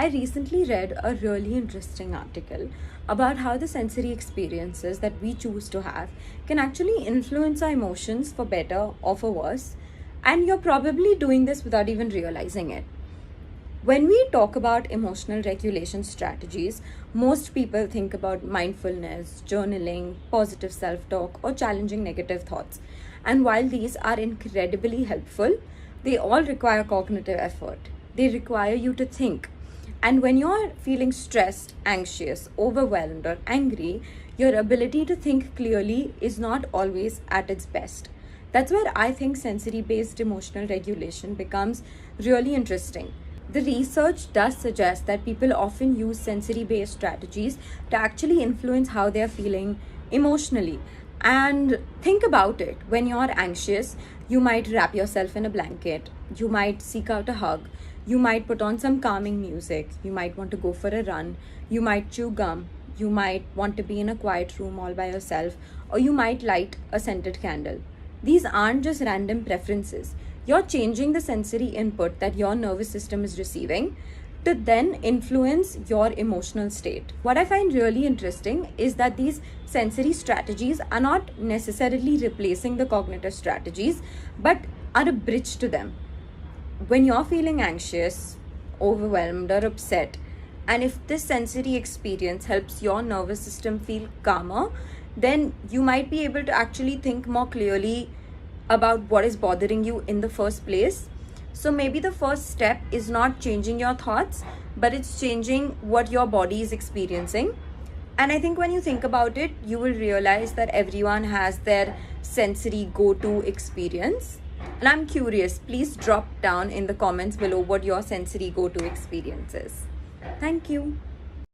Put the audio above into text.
I recently read a really interesting article about how the sensory experiences that we choose to have can actually influence our emotions for better or for worse. And you're probably doing this without even realizing it. When we talk about emotional regulation strategies, most people think about mindfulness, journaling, positive self talk, or challenging negative thoughts. And while these are incredibly helpful, they all require cognitive effort. They require you to think. And when you're feeling stressed, anxious, overwhelmed, or angry, your ability to think clearly is not always at its best. That's where I think sensory based emotional regulation becomes really interesting. The research does suggest that people often use sensory based strategies to actually influence how they're feeling emotionally. And think about it, when you're anxious, you might wrap yourself in a blanket, you might seek out a hug, you might put on some calming music, you might want to go for a run, you might chew gum, you might want to be in a quiet room all by yourself, or you might light a scented candle. These aren't just random preferences. You're changing the sensory input that your nervous system is receiving to then influence your emotional state. What I find really interesting is that these sensory strategies are not necessarily replacing the cognitive strategies, but are a bridge to them. When you're feeling anxious, overwhelmed, or upset, and if this sensory experience helps your nervous system feel calmer, then you might be able to actually think more clearly about what is bothering you in the first place. So maybe the first step is not changing your thoughts, but it's changing what your body is experiencing. And I think when you think about it, you will realize that everyone has their sensory go-to experience. And I'm curious, please drop down in the comments below what your sensory go-to experience is. Thank you.